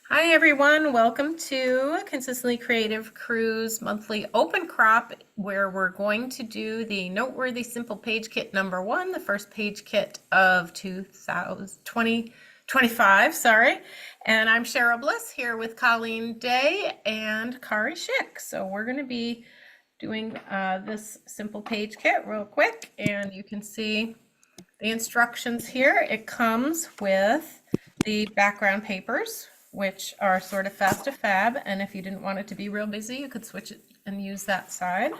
Hi everyone, welcome to Consistently Creative Crew's monthly open crop where we're going to do the Noteworthy Simple Page Kit number 1, the first page kit of 2025, sorry. And I'm Cheryl Bliss here with Colleen Day and Kari Schick. So we're going to be doing this simple page kit real quick, and you can see the instructions here. It comes with the background papers, which are sort of fast to fab, and if you didn't want it to be real busy, you could switch it and use that side.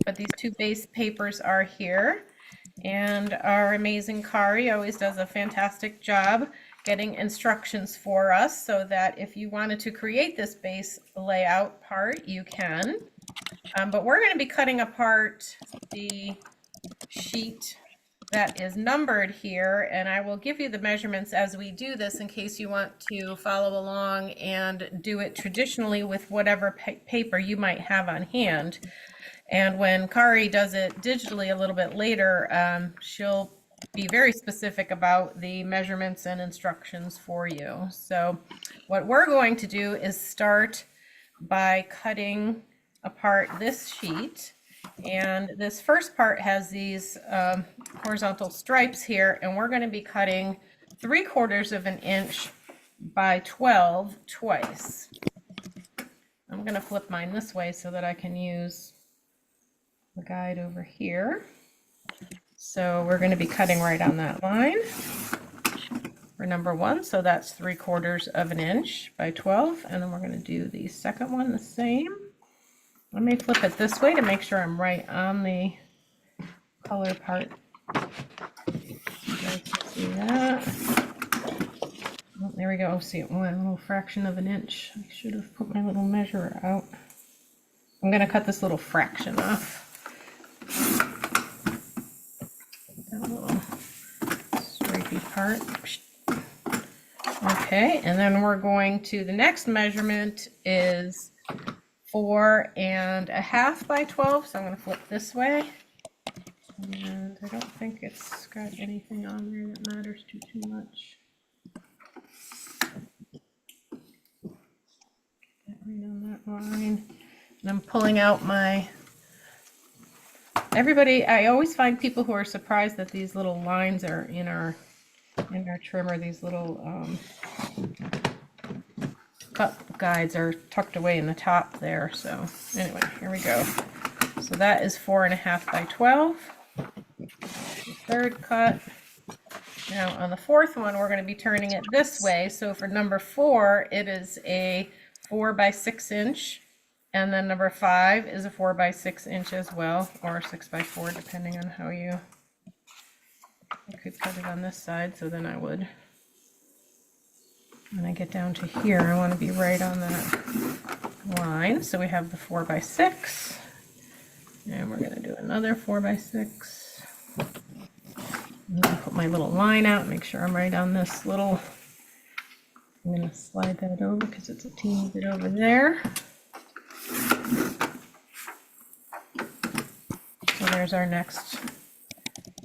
But these two base papers are here, and our amazing Kari always does a fantastic job getting instructions for us so that if you wanted to create this base layout part, you can. But we're going to be cutting apart the sheet that is numbered here, and I will give you the measurements as we do this in case you want to follow along and do it traditionally with whatever paper you might have on hand. And when Kari does it digitally a little bit later, she'll be very specific about the measurements and instructions for you. So what we're going to do is start by cutting apart this sheet. And this first part has these horizontal stripes here, and we're going to be cutting 3/4 of an inch by 12 twice. I'm going to flip mine this way so that I can use the guide over here. So we're going to be cutting right on that line for number 1. So that's 3/4 of an inch by 12. And then we're going to do the second one the same. Let me flip it this way to make sure I'm right on the color part. You guys can see that. Oh, there we go. See, a little fraction of an inch. I should have put my little measurer out. I'm going to cut this little fraction off. That little stripey part. Okay, and then we're going to, the next measurement is 4.5 by 12, so I'm going to flip this way. And I don't think it's got anything on there that matters too much. Get right on that line. And I'm pulling out my, I always find people who are surprised that these little lines are in our trimmer, these little cut guides are tucked away in the top there. So anyway, here we go. So that is 4.5 by 12. The third cut. Now on the fourth one, we're going to be turning it this way. So for number 4, it is a 4 by 6 inch. And then number 5 is a 4 by 6 inch as well, or 6 by 4, depending on how you, I could cut it on this side, so then I would, when I get down to here, I want to be right on that line. So we have the 4 by 6, and we're going to do another 4 by 6. I'm going to put my little line out, make sure I'm right on this little, I'm going to slide that over because it's a teeny bit over there. So there's our next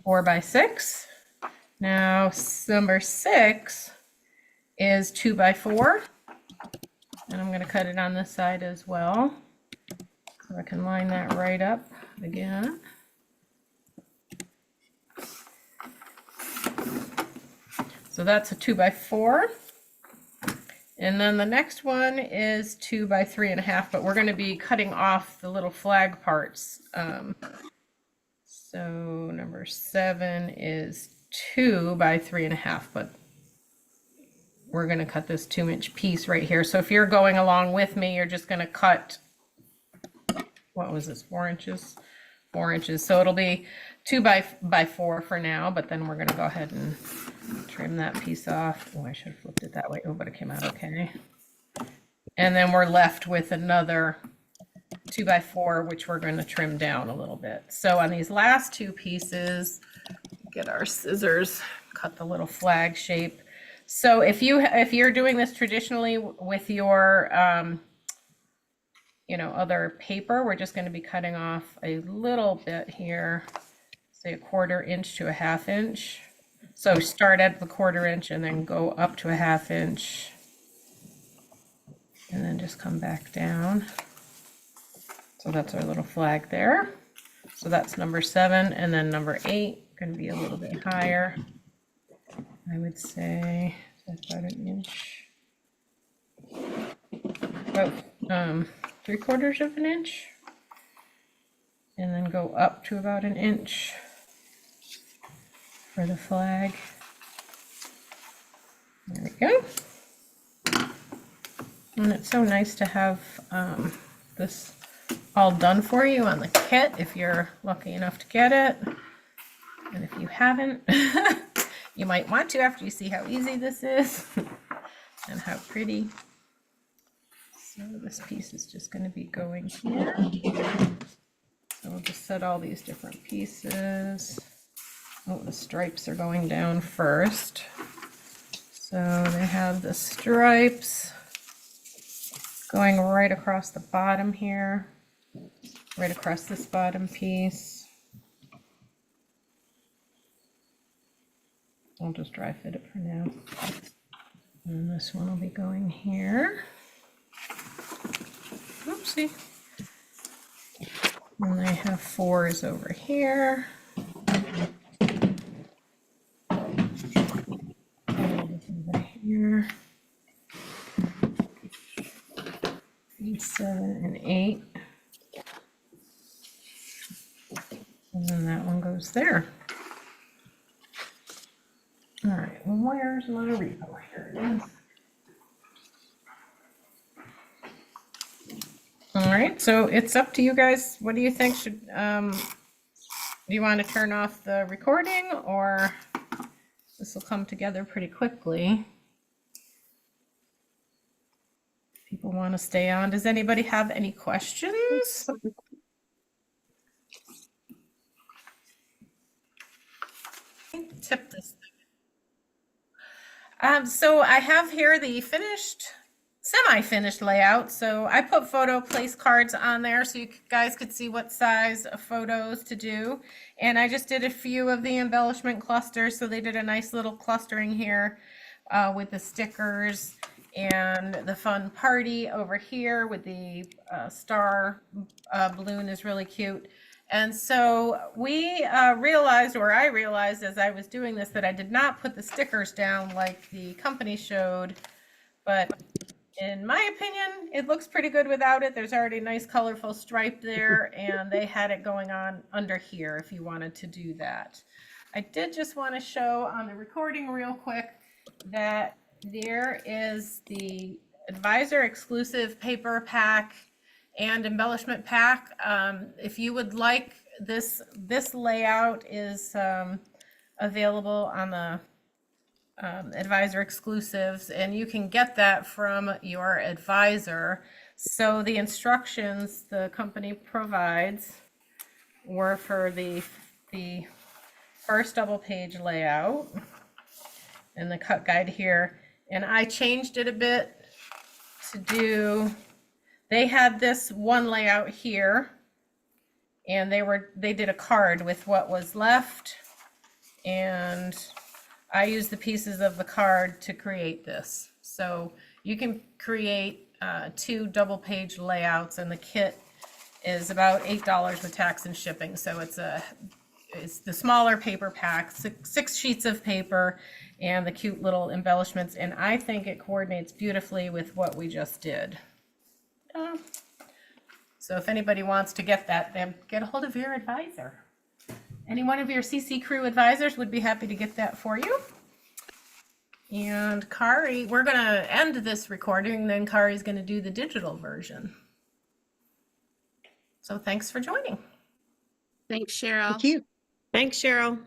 4 by 6. Now number 6 is 2 by 4, and I'm going to cut it on this side as well, so I can line that right up again. So that's a 2 by 4, and then the next one is 2 by 3.5, but we're going to be cutting off the little flag parts. So number 7 is 2 by 3.5, but we're going to cut this 2-inch piece right here. So if you're going along with me, you're just going to cut, what was this, 4 inches? 4 inches. So it'll be 2 by 4 for now, but then we're going to go ahead and trim that piece off. Oh, I should have flipped it that way. Oh, but it came out okay. And then we're left with another 2 by 4, which we're going to trim down a little bit. So on these last two pieces, get our scissors, cut the little flag shape. So if you're doing this traditionally with your other paper, we're just going to be cutting off a little bit here, say 1/4 inch to a 1/2 inch. So start at the 1/4 inch and then go up to a 1/2 inch and then just come back down. So that's our little flag there. So that's number 7, and then number 8 going to be a little bit higher. I would say that's about an inch, about 3/4 of an inch, and then go up to about an inch for the flag. There we go. And it's so nice to have this all done for you on the kit if you're lucky enough to get it. And if you haven't, you might want to after you see how easy this is and how pretty. So this piece is just going to be going here. So we'll just set all these different pieces. Oh, the stripes are going down first. So they have the stripes going right across the bottom here, right across this bottom piece. I'll just dry fit it for now. And this one will be going here. Oopsie. And they have 4s over here. Over here. 7 and 8. And then that one goes there. All right, well, where's my repo? Here it is. All right, so it's up to you guys. What do you think? Should do you want to turn off the recording, or this will come together pretty quickly? People want to stay on. Does anybody have any questions? Tip this. So I have here the finished, semi-finished layout. So I put photo place cards on there so you guys could see what size of photos to do. And I just did a few of the embellishment clusters. So they did a nice little clustering here with the stickers and the fun party over here with the star balloon is really cute. And so we realized, or I realized as I was doing this, that I did not put the stickers down like the company showed, but in my opinion, it looks pretty good without it. There's already a nice colorful stripe there, and they had it going on under here if you wanted to do that. I did just want to show on the recording real quick that there is the Advisor exclusive paper pack and embellishment pack. If you would like this layout is available on the Advisor exclusives, and you can get that from your advisor. So the instructions the company provides were for the first double page layout and the cut guide here, and I changed it a bit to do. They had this one layout here, and they did a card with what was left, and I used the pieces of the card to create this. So you can create 2 double page layouts, and the kit is about $8 with tax and shipping. So it's the smaller paper pack, 6 sheets of paper, and the cute little embellishments, and I think it coordinates beautifully with what we just did. So if anybody wants to get that, then get a hold of your advisor. Any one of your CCCrew advisors would be happy to get that for you. And Kari, we're going to end this recording, then Kari's going to do the digital version. So thanks for joining. Thanks, Cheryl. Thank you. Thanks, Cheryl.